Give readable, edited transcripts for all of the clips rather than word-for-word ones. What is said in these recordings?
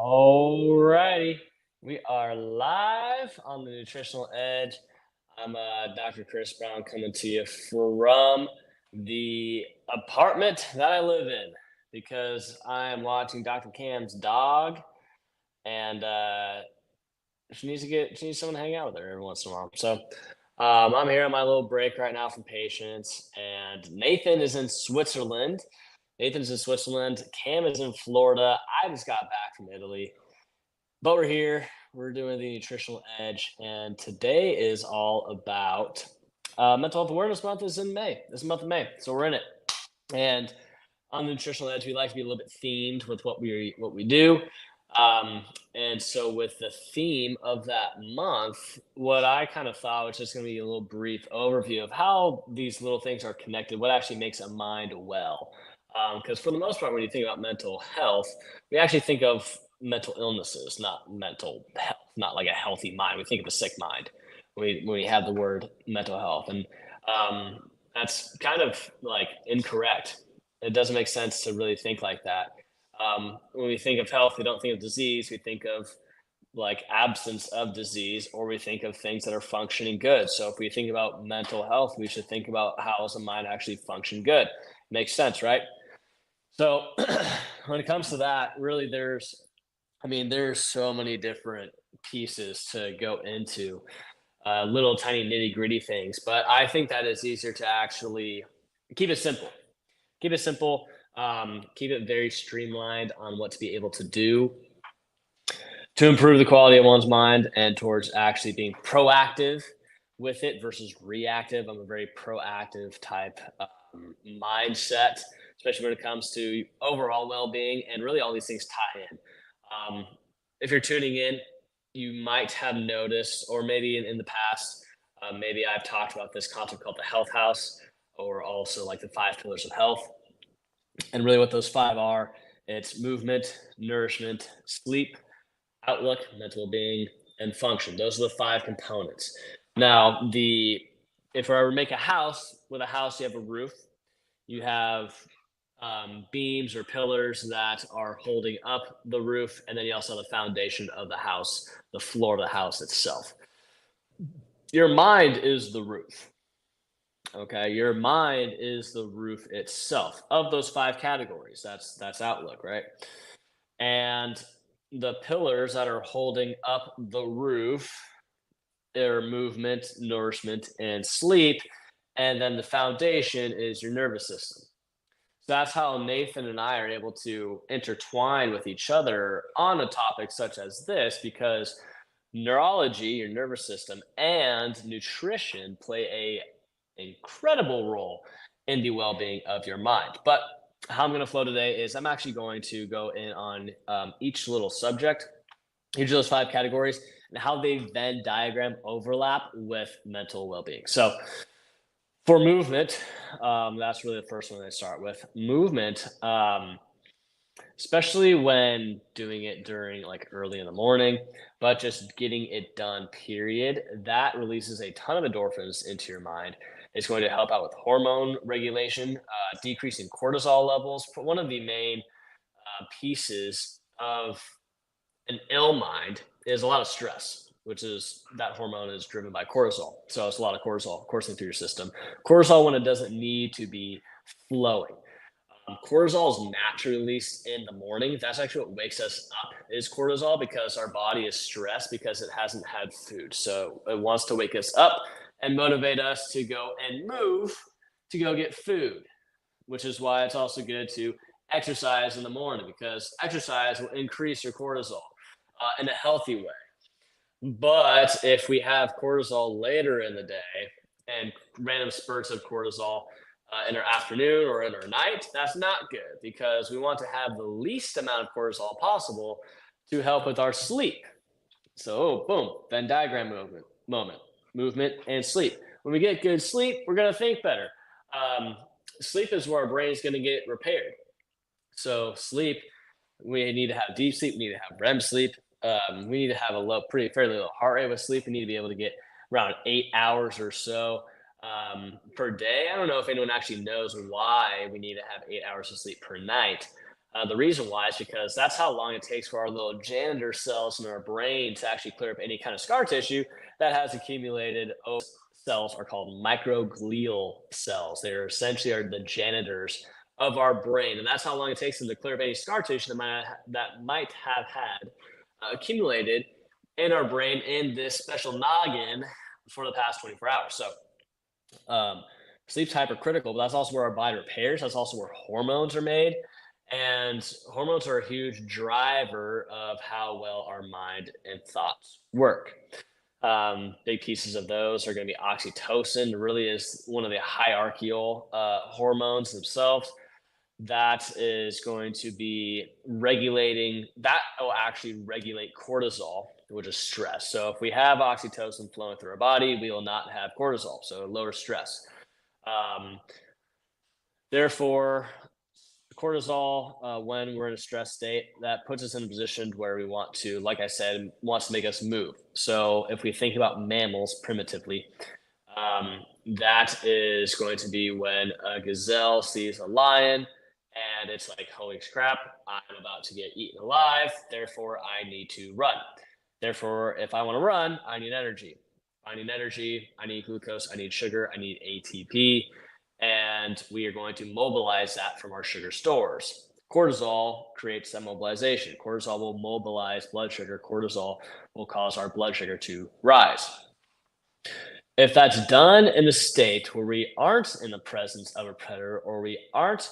All righty. We are live on the Nutritional Edge. I'm Dr. Chris Brown coming to you from the apartment that I live in because I am watching Dr. Cam's dog and she needs someone to hang out with her every once in a while. So I'm here on my little break right now from patients, and Nathan is in Switzerland. Nathan's in Switzerland. Cam is in Florida. I just got back from Italy. But we're here. We're doing the Nutritional Edge, and today is all about Mental Health Awareness Month. Is in May. This month of May, so we're in it. And on the Nutritional Edge, we like to be a little bit themed with what we do. And so, with the theme of that month, what I kind of thought was just going to be a little brief overview of how these little things are connected. What actually makes a mind well? Because for the most part, when you think about mental health, we actually think of mental illnesses, not mental health, not like a healthy mind. We think of a sick mind when we have the word mental health, and that's kind of like incorrect. It doesn't make sense to really think like that. When we think of health, we don't think of disease. We think of like absence of disease, or we think of things that are functioning good. So if we think about mental health, we should think about how does the mind actually function good. Makes sense, right? So when it comes to that, really, there's so many different pieces to go into, little tiny nitty gritty things. But I think that it's easier to actually keep it simple. Keep it simple. Keep it very streamlined on what to be able to do to improve the quality of one's mind and towards actually being proactive with it versus reactive. I'm a very proactive type mindset, especially when it comes to overall well-being, and really all these things tie in. Um, if you're tuning in, you might have noticed, or maybe in the past, maybe I've talked about this concept called the health house, or also like the five pillars of health. And really, what those five are, it's movement, nourishment, sleep, outlook, mental being, and function. Those are the five components. Now, the if I were to make a house, with a house, you have a roof, you have beams or pillars that are holding up the roof, and then you also have the foundation of the house, the floor of the house itself. Your mind is the roof. Okay, your mind is the roof itself of those five categories. That's outlook, right? And the pillars that are holding up the roof are movement, nourishment, and sleep. And then the foundation is your nervous system. So that's how Nathan and I are able to intertwine with each other on a topic such as this, because neurology, your nervous system, and nutrition play a incredible role in the well-being of your mind. But how I'm going to flow today is I'm actually going to go in on each little subject, each of those five categories, and how they Venn diagram overlap with mental well-being. So for movement, that's really the first one I start with. Movement, especially when doing it during like early in the morning, but just getting it done, period, that releases a ton of endorphins into your mind. It's going to help out with hormone regulation, decreasing cortisol levels. But one of the main pieces of an ill mind is a lot of stress, which is that hormone is driven by cortisol. So it's a lot of cortisol coursing through your system. Cortisol, when it doesn't need to be flowing. Cortisol is naturally released in the morning. That's actually what wakes us up, is cortisol, because our body is stressed because it hasn't had food. So it wants to wake us up and motivate us to go and move to go get food, which is why it's also good to exercise in the morning, because exercise will increase your cortisol in a healthy way. But if we have cortisol later in the day and random spurts of cortisol in our afternoon or in our night, that's not good, because we want to have the least amount of cortisol possible to help with our sleep. So, boom, Venn diagram movement, and sleep. When we get good sleep, we're going to think better. Um, Sleep is where our brain is going to get repaired. So, sleep, we need to have deep sleep. We need to have REM sleep. We need to have a fairly low heart rate with sleep. We need to be able to get around 8 hours or so per day. I don't know if anyone actually knows why we need to have 8 hours of sleep per night. The reason why is because that's how long it takes for our little janitor cells in our brain to actually clear up any kind of scar tissue that has accumulated. Cells are called microglial cells. They're essentially are the janitors of our brain, and that's how long it takes them to clear up any scar tissue that might have had accumulated in our brain in this special noggin for the past 24 hours. So um, sleep's hypercritical, but that's also where our body repairs. That's also where hormones are made. And hormones are a huge driver of how well our mind and thoughts work. Big pieces of those are going to be oxytocin, really is one of the hierarchical hormones themselves. That is going to be regulating, that will actually regulate cortisol, which is stress. So if we have oxytocin flowing through our body, we will not have cortisol, so lower stress. Um, Therefore, cortisol, when we're in a stress state, that puts us in a position where we want to, like I said, wants to make us move. So if we think about mammals primitively, that is going to be when a gazelle sees a lion and it's like, holy crap, I'm about to get eaten alive. Therefore, I need to run. Therefore, if I want to run, I need energy. I need energy. I need glucose. I need sugar. I need ATP. And we are going to mobilize that from our sugar stores. Cortisol creates that mobilization. Cortisol will mobilize blood sugar. Cortisol will cause our blood sugar to rise. If that's done in a state where we aren't in the presence of a predator or we aren't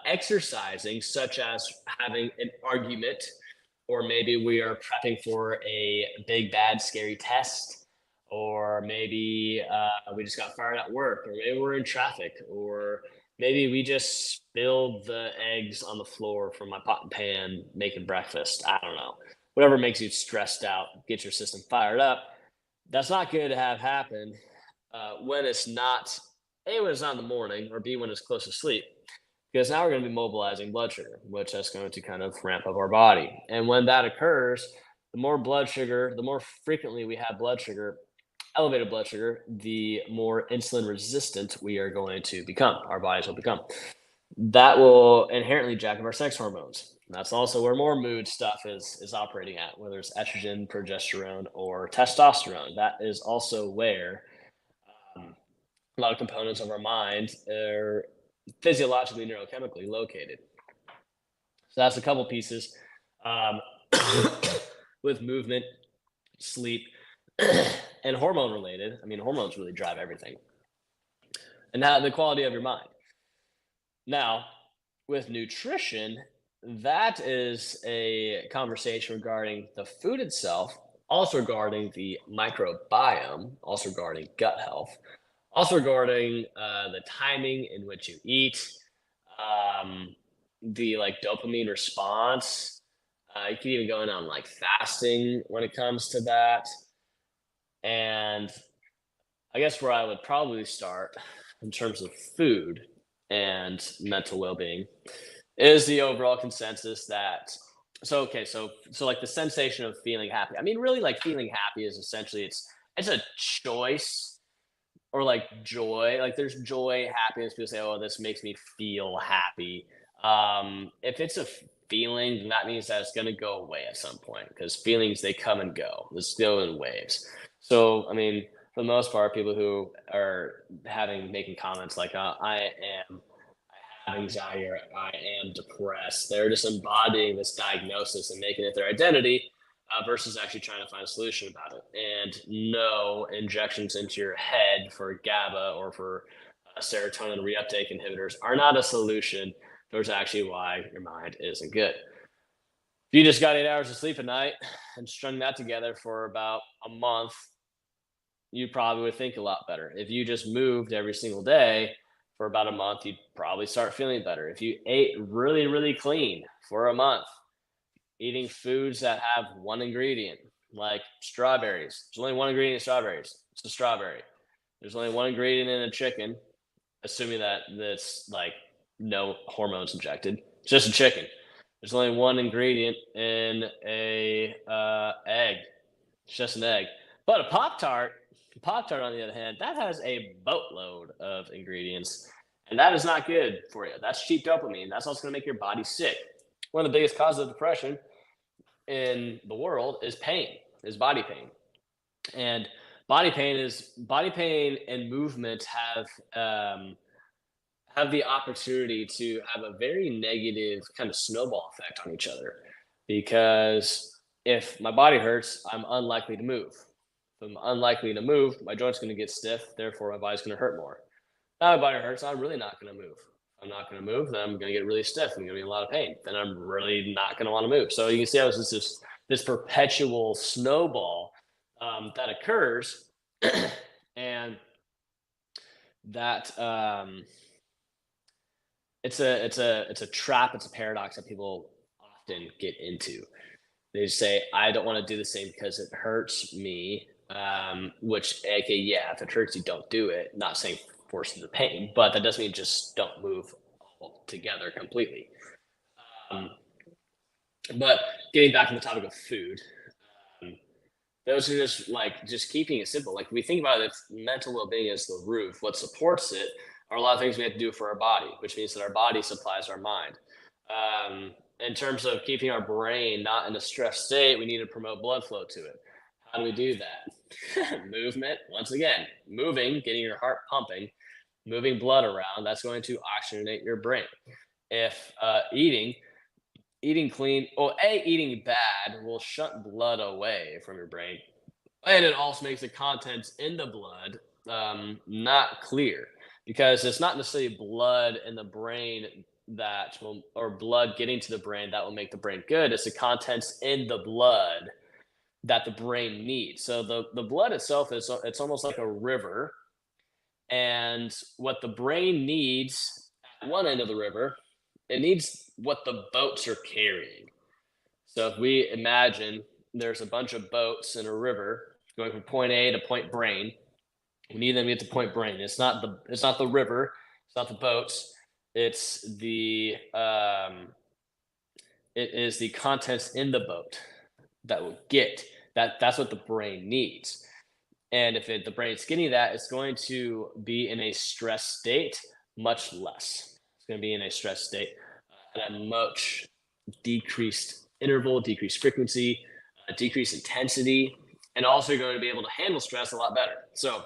exercising, such as having an argument, or maybe we are prepping for a big, bad, scary test, or maybe we just got fired at work, or maybe we're in traffic, or maybe we just spilled the eggs on the floor from my pot and pan making breakfast. I don't know. Whatever makes you stressed out, get your system fired up, that's not good to have happen when it's not A, when it's not in the morning, or B, when it's close to sleep. Because now we're going to be mobilizing blood sugar, which is going to kind of ramp up our body. And when that occurs, the more blood sugar, the more frequently we have blood sugar, elevated blood sugar, the more insulin resistant we are going to become, our bodies will become. That will inherently jack up our sex hormones. That's also where more mood stuff is operating at, whether it's estrogen, progesterone, or testosterone. That is also where a lot of components of our mind are physiologically, neurochemically located. So that's a couple pieces um, with movement, sleep, and hormone related. I mean, hormones really drive everything, and how the quality of your mind. Now, with nutrition, that is a conversation regarding the food itself, also regarding the microbiome, also regarding gut health, also regarding the timing in which you eat, um, the like dopamine response. You can even go in on like fasting when it comes to that. And I guess where I would probably start in terms of food and mental well-being is the overall consensus that so like the sensation of feeling happy. I mean, really like feeling happy is essentially it's a choice or like joy. Like there's joy, happiness. People say, "Oh, this makes me feel happy." If it's a feeling, then that means that it's going to go away at some point because feelings they come and go. They go in waves. So, I mean, for the most part, people who are making comments like, I have anxiety or I am depressed," they're just embodying this diagnosis and making it their identity versus actually trying to find a solution about it. And no injections into your head for GABA or for serotonin reuptake inhibitors are not a solution. There's actually why your mind isn't good. If you just got 8 hours of sleep a night and strung that together for about a month, you probably would think a lot better. If you just moved every single day for about a month, you'd probably start feeling better. If you ate really, really clean for a month, eating foods that have one ingredient, like strawberries. There's only one ingredient in strawberries. It's a strawberry. There's only one ingredient in a chicken, assuming that that's like no hormones injected. It's just a chicken. There's only one ingredient in a egg. It's just an egg. But Pop Tart, on the other hand, that has a boatload of ingredients, And that is not good for you. That's cheap dopamine. That's also going to make your body sick. One of the biggest causes of depression in the world is pain, is body pain. And body pain and movement have the opportunity to have a very negative kind of snowball effect on each other. Because if my body hurts, I'm unlikely to move. If I'm unlikely to move, my joint's going to get stiff. Therefore, my body's going to hurt more. Now my body hurts. I'm really not going to move. If I'm not going to move, then I'm going to get really stiff. I'm going to be in a lot of pain. Then I'm really not going to want to move. So you can see how it's just this perpetual snowball that occurs, and that it's a trap. It's a paradox that people often get into. They say, I don't want to do the same because it hurts me. Which, okay, yeah, if it hurts you, don't do it. Not saying force the pain, but that doesn't mean just don't move altogether completely. Um, but getting back to the topic of food, um, those are just keeping it simple. Like we think about it, if mental well-being is the roof, what supports it are a lot of things we have to do for our body, which means that our body supplies our mind. In terms of keeping our brain not in a stressed state, we need to promote blood flow to it. How do we do that? Movement, once again, moving, getting your heart pumping, moving blood around, that's going to oxygenate your brain. If eating clean, well, eating bad will shut blood away from your brain, and it also makes the contents in the blood not clear, because it's not necessarily blood in the brain that will, or blood getting to the brain that will make the brain good. It's the contents in the blood that the brain needs. So the blood itself is, it's almost like a river, and what the brain needs at one end of the river, it needs what the boats are carrying. So if we imagine there's a bunch of boats in a river going from point A to point brain, we need them to get to point brain. It's not the river, it's not the boats, it's the it is the contents in the boat that will get that's what the brain needs. And if the brain's getting that, it's going to be in a stress state much less. It's going to be in a stress state at a much decreased interval, decreased frequency, decreased intensity, and also you're going to be able to handle stress a lot better. So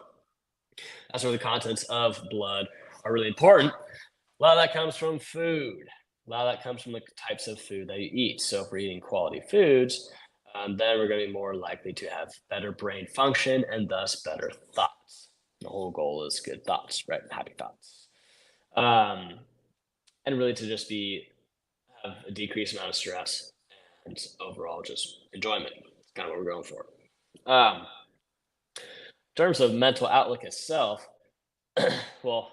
that's where the contents of blood are really important. A lot of that comes from food. A lot of that comes from the types of food that you eat. So if we're eating quality foods, then we're going to be more likely to have better brain function and thus better thoughts. The whole goal is good thoughts, right? Happy thoughts. And really to just have a decreased amount of stress and overall just enjoyment. It's kind of what we're going for. In terms of mental outlook itself, well,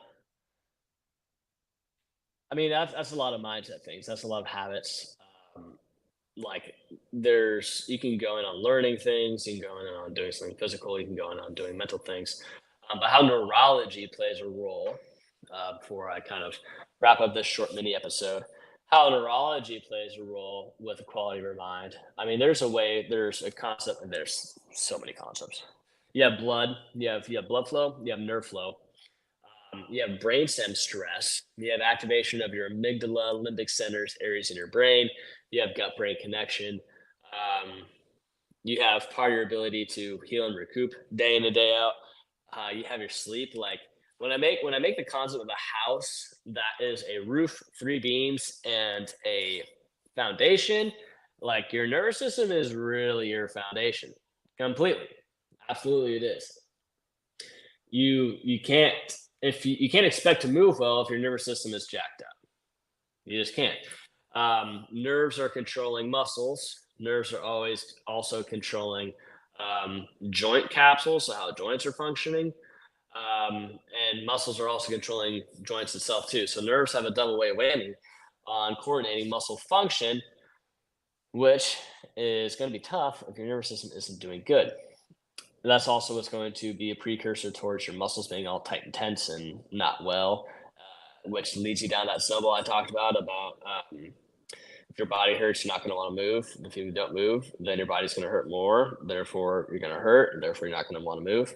I mean, that's a lot of mindset things. That's a lot of habits. Like you can go in on learning things, you can go in on doing something physical, you can go in on doing mental things. But how neurology plays a role, before I kind of wrap up this short mini episode, how neurology plays a role with the quality of your mind. I mean, there's a concept, and there's so many concepts. You have blood, you have blood flow, you have nerve flow, you have brainstem stress, you have activation of your amygdala, limbic centers, areas in your brain, you have gut brain connection, you have part of your ability to heal and recoup day in and day out. You have your sleep. Like when I make the concept of a house that is a roof, three beams, and a foundation, like your nervous system is really your foundation completely. Absolutely, it is. You can't, if you can't expect to move well if your nervous system is jacked up. You just can't. Nerves are controlling muscles. Nerves are always also controlling joint capsules, so how joints are functioning. And muscles are also controlling joints itself too. So nerves have a double way whammy on coordinating muscle function, which is going to be tough if your nervous system isn't doing good. That's also what's going to be a precursor towards your muscles being all tight and tense and not well, which leads you down that snowball I talked about if your body hurts, you're not going to want to move. If you don't move, then your body's going to hurt more. Therefore, you're going to hurt, and therefore you're not going to want to move.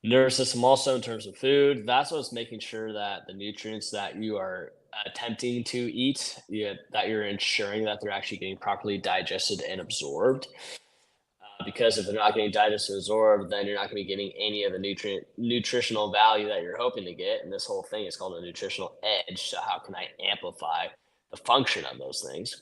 Nervous system also in terms of food, that's what's making sure that the nutrients that you are attempting to eat, that you're ensuring that they're actually getting properly digested and absorbed. Because if they're not getting digested and absorbed, then you're not going to be getting any of the nutritional value that you're hoping to get. And this whole thing is called a nutritional edge. So how can I amplify the function of those things?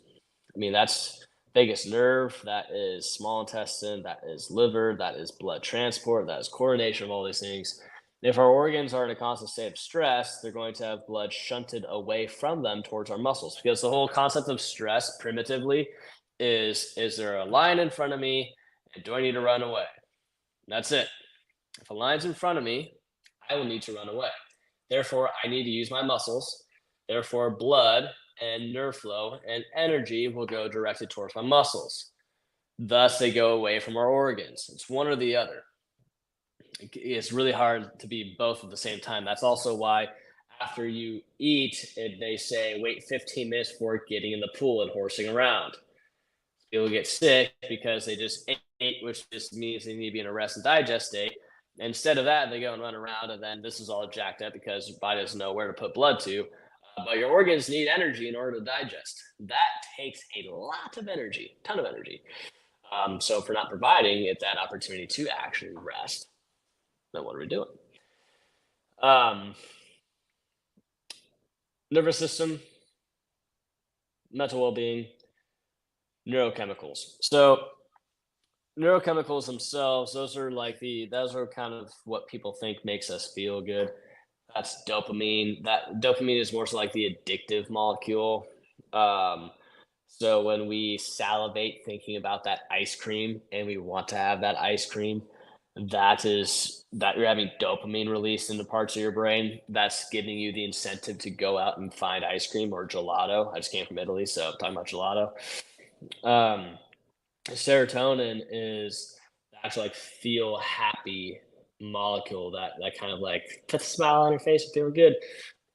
I mean, that's vagus nerve, that is small intestine, that is liver, that is blood transport, that is coordination of all these things. If our organs are in a constant state of stress, they're going to have blood shunted away from them towards our muscles. Because the whole concept of stress, primitively, is there a line in front of me and do I need to run away? That's it. If a line's in front of me, I will need to run away. Therefore, I need to use my muscles. Therefore, blood and nerve flow and energy will go directed towards my muscles. Thus, they go away from our organs. It's one or the other. It's really hard to be both at the same time. That's also why after you eat, they say wait 15 minutes before getting in the pool and horsing around. People get sick because they just ate, which just means they need to be in a rest and digest state. Instead of that, they go and run around, and then this is all jacked up because your body doesn't know where to put blood to. But your organs need energy in order to digest. That takes a lot of energy, ton of energy. So if we're not providing it that opportunity to actually rest, then what are we doing? Um, Nervous system, mental well-being, neurochemicals. So neurochemicals themselves, those are kind of what people think makes us feel good. That's dopamine. That dopamine is more so like the addictive molecule. Um, so when we salivate thinking about that ice cream and we want to have that ice cream, that you're having dopamine released into parts of your brain. That's giving you the incentive to go out and find ice cream or gelato. I just came from Italy, so I'm talking about gelato. Um, Serotonin is the actual like feel happy molecule that kind of like puts a smile on your face and feel good.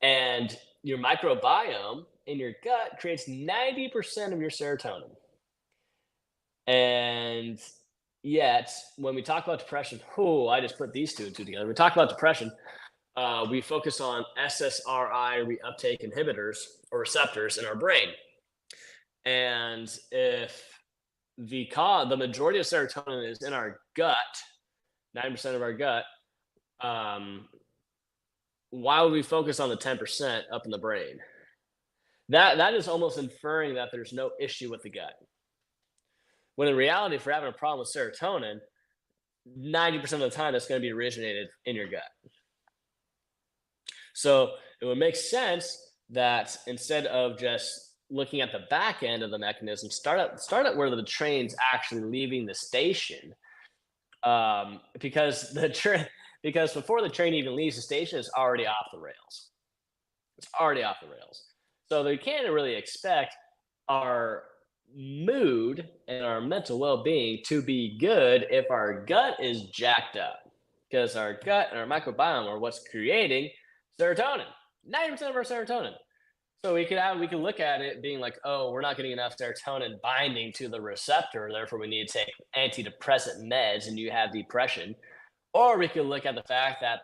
And your microbiome in your gut creates 90% of your serotonin. And yet, when we talk about depression, oh, I just put these two and two together. We talk about depression, we focus on SSRI reuptake inhibitors or receptors in our brain. And if the majority of serotonin is in our gut, 90% of our gut, um, why would we focus on the 10% up in the brain? That is almost inferring that there's no issue with the gut. When in reality, if we're having a problem with serotonin, 90% of the time that's going to be originated in your gut. So it would make sense that instead of just looking at the back end of the mechanism, start at where the train's actually leaving the station, because because before the train even leaves the station, it's already off the rails. It's already off the rails. So they can't really expect our mood and our mental well-being to be good if our gut is jacked up, because our gut and our microbiome are what's creating serotonin, 90% of our serotonin. So we can look at it being like, oh, we're not getting enough serotonin binding to the receptor, therefore we need to take antidepressant meds and you have depression. Or we could look at the fact that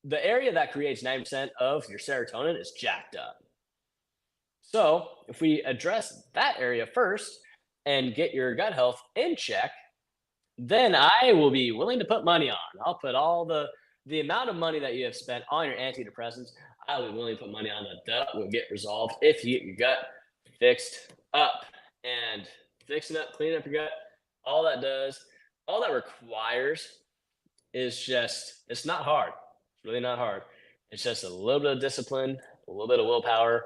the area that creates 90% of your serotonin is jacked up. So if we address that area first and get your gut health in check, then I will be willing to put money on. I'll put all the amount of money that you have spent on your antidepressants. I will be willing to put money on that will get resolved if you get your gut fixed up. And fixing up, cleaning up your gut, all that does, all that requires is just, it's not hard. It's really not hard. It's just a little bit of discipline, a little bit of willpower,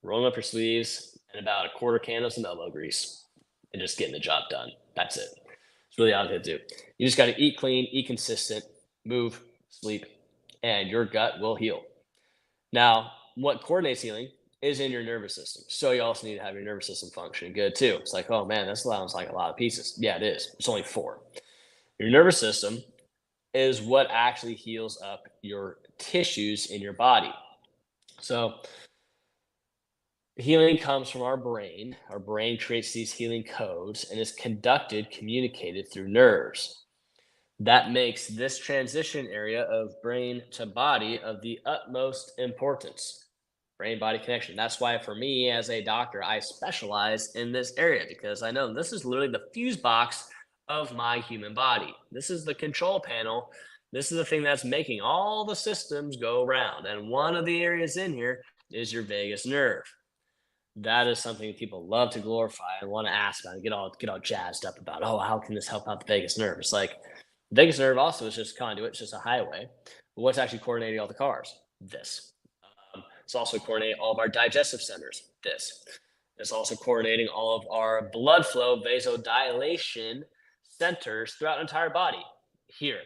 rolling up your sleeves, and about a quarter can of some elbow grease, and just getting the job done. That's it. It's really all you have to do. You just got to eat clean, eat consistent, move, sleep, and your gut will heal. Now, what coordinates healing is in your nervous system. So you also need to have your nervous system functioning good too. It's like, oh man, this sounds like a lot of pieces. Yeah, it is. It's only four. Your nervous system is what actually heals up your tissues in your body. So healing comes from our brain. Our brain creates these healing codes and is communicated through nerves. That makes this transition area of brain to body of the utmost importance. Brain body connection. That's why, for me as a doctor, I specialize in this area because I know this is literally the fuse box of my human body. This is the control panel. This is the thing that's making all the systems go around. And one of the areas in here is your vagus nerve. That is something people love to glorify and want to ask about and get all jazzed up about. Oh, how can this help out the vagus nerve? It's like vagus nerve also is just conduit, it's just a highway. But what's actually coordinating all the cars? This. It's also coordinating all of our digestive centers. This. It's also coordinating all of our blood flow, vasodilation centers throughout the entire body. Here.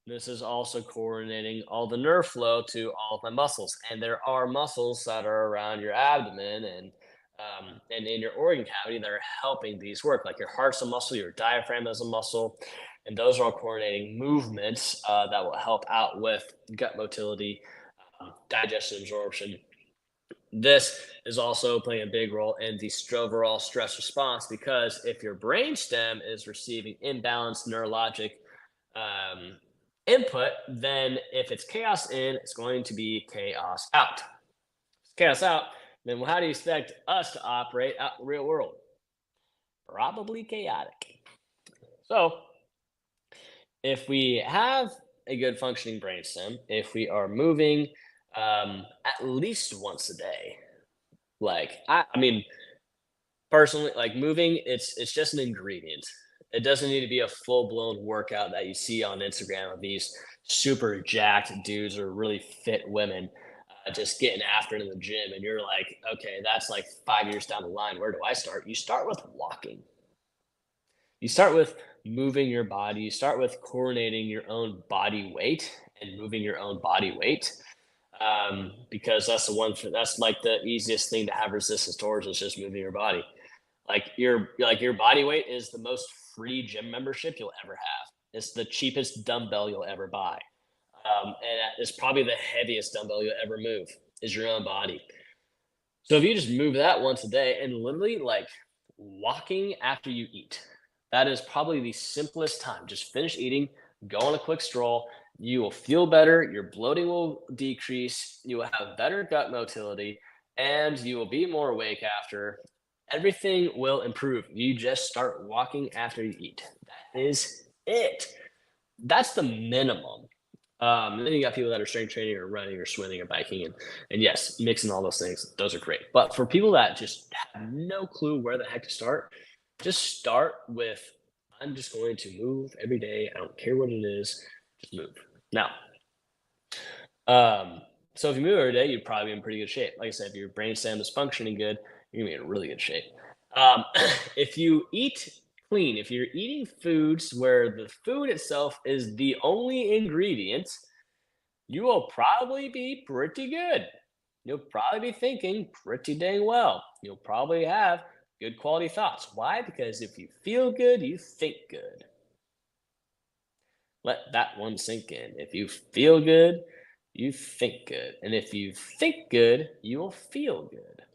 This is also coordinating all the nerve flow to all of my muscles. And there are muscles that are around your abdomen and in your organ cavity that are helping these work. Like your heart's a muscle, your diaphragm is a muscle, and those are all coordinating movements that will help out with gut motility, digestion, absorption. This is also playing a big role in the overall stress response because if your brainstem is receiving imbalanced neurologic um, input, then if it's chaos in, it's going to be chaos out. If it's chaos out, then how do you expect us to operate out in the real world? Probably chaotic. So, if we have a good functioning brainstem, if we are moving at least once a day, like I mean, personally, like moving, it's just an ingredient. It doesn't need to be a full blown workout that you see on Instagram of these super jacked dudes or really fit women just getting after it in the gym, and you're like, okay, that's like 5 years down the line. Where do I start? You start with walking. You start with moving your body. You start with coordinating your own body weight and moving your own body weight because that's that's like the easiest thing to have resistance towards is just moving your body. Like your body weight is the most free gym membership you'll ever have. It's the cheapest dumbbell you'll ever buy, and it's probably the heaviest dumbbell you'll ever move is your own body. So if you just move that once a day and literally like walking after you eat, that is probably the simplest time. Just finish eating, go on a quick stroll. You will feel better. Your bloating will decrease. You will have better gut motility and you will be more awake after. Everything will improve. You just start walking after you eat. That is it. That's the minimum. And then you got people that are strength training or running or swimming or biking, and yes, mixing all those things, those are great. But for people that just have no clue where the heck to start, just start with I'm just going to move every day. I don't care what it is, just move. Now, um, so if you move every day, you'd probably be in pretty good shape. Like I said, if your brainstem is functioning good, you're gonna be in really good shape. If you eat clean, if you're eating foods where the food itself is the only ingredient, you will probably be pretty good. You'll probably be thinking pretty dang well. You'll probably have good quality thoughts. Why? Because if you feel good, you think good. Let that one sink in. If you feel good, you think good. And if you think good, you will feel good.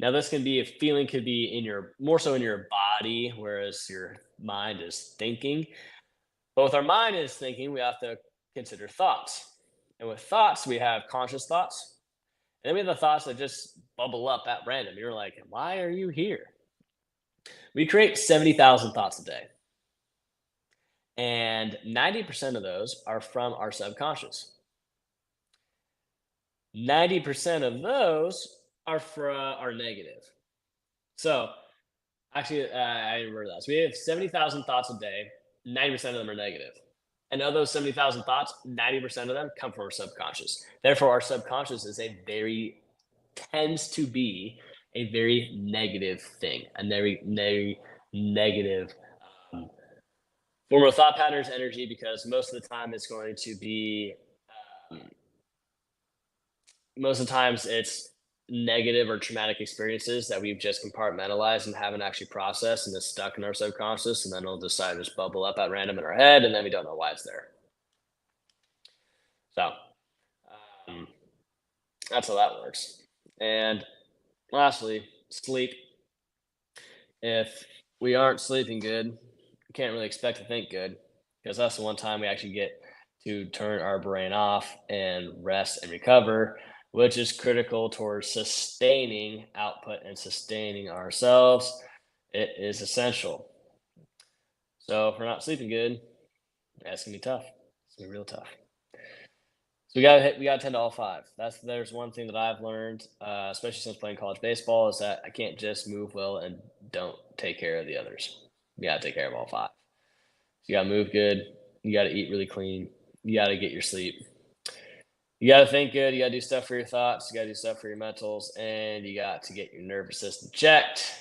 Now, this can be a feeling could be in your more so in your body, whereas your mind is thinking. But with our mind is thinking, we have to consider thoughts. And with thoughts, we have conscious thoughts. And then we have the thoughts that just bubble up at random. You're like, why are you here? We create 70,000 thoughts a day. And 90% of those are from our subconscious. 90% of those are negative. So actually, I remember that. So we have 70,000 thoughts a day. 90% of them are negative. And of those 70,000 thoughts, 90% of them come from our subconscious. Therefore, our subconscious tends to be a very negative thing, a very negative um, form of thought patterns, energy, because most of the time it's going to be, um, most of the times it's negative or traumatic experiences that we've just compartmentalized and haven't actually processed and it's stuck in our subconscious and then it'll decide to just bubble up at random in our head and then we don't know why it's there. So um, that's how that works. And lastly, sleep. If we aren't sleeping good, we can't really expect to think good. because that's the one time we actually get to turn our brain off and rest and recover, which is critical towards sustaining output and sustaining ourselves. It is essential. So if we're not sleeping good, that's gonna be tough. It's gonna be real tough. So we gotta tend to all five. There's one thing that I've learned, especially since playing college baseball, is that I can't just move well and don't take care of the others. You gotta take care of all five. You gotta move good. You gotta eat really clean. You gotta get your sleep. You gotta think good. You gotta do stuff for your thoughts. You gotta do stuff for your mentals, and you got to get your nervous system checked.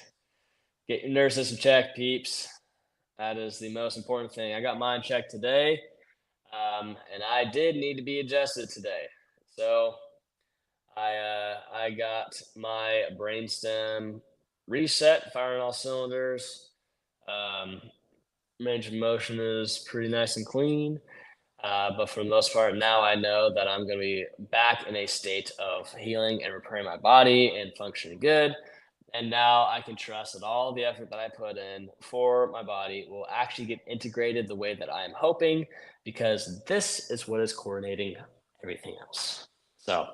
Get your nervous system checked, peeps. That is the most important thing. I got mine checked today, and I did need to be adjusted today. So I got my brainstem reset, firing all cylinders. Um, range of motion is pretty nice and clean. But for the most part, now I know that I'm going to be back in a state of healing and repairing my body and functioning good. And now I can trust that all the effort that I put in for my body will actually get integrated the way that I am hoping, because this is what is coordinating everything else. So,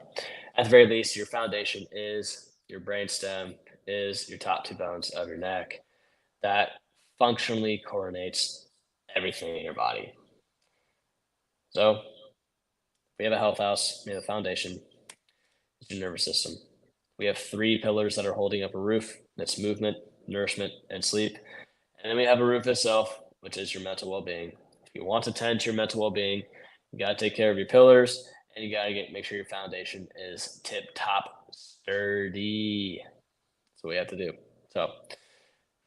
at the very least, your foundation is your brainstem, is your top two bones of your neck that functionally coordinates everything in your body. So, we have a health house, we have a foundation, it's your nervous system. We have three pillars that are holding up a roof. That's movement, nourishment, and sleep. And then we have a roof itself, which is your mental well-being. If you want to tend to your mental well-being, you got to take care of your pillars, and you got to make sure your foundation is tip-top sturdy. That's what we have to do. So if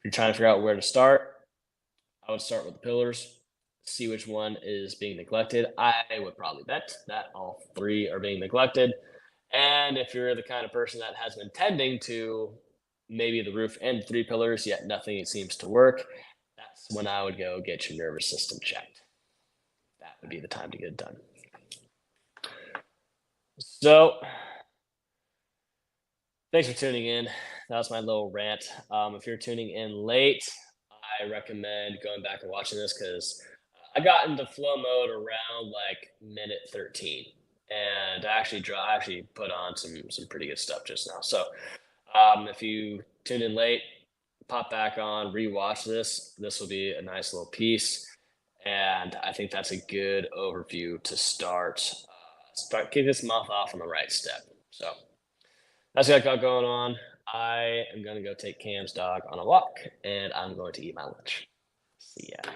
you're trying to figure out where to start, I would start with the pillars, see which one is being neglected. I would probably bet that all three are being neglected. And if you're the kind of person that has been tending to maybe the roof and three pillars, yet nothing seems to work, that's when I would go get your nervous system checked. That would be the time to get it done. So, thanks for tuning in. That was my little rant. If you're tuning in late, I recommend going back and watching this because I got into flow mode around like minute 13, and I actually put on some pretty good stuff just now. So if you tuned in late, pop back on, rewatch this. This will be a nice little piece, and I think that's a good overview to start kick this month off on the right step. So that's what I got going on. I am gonna go take Cam's dog on a walk, and I'm going to eat my lunch. See ya.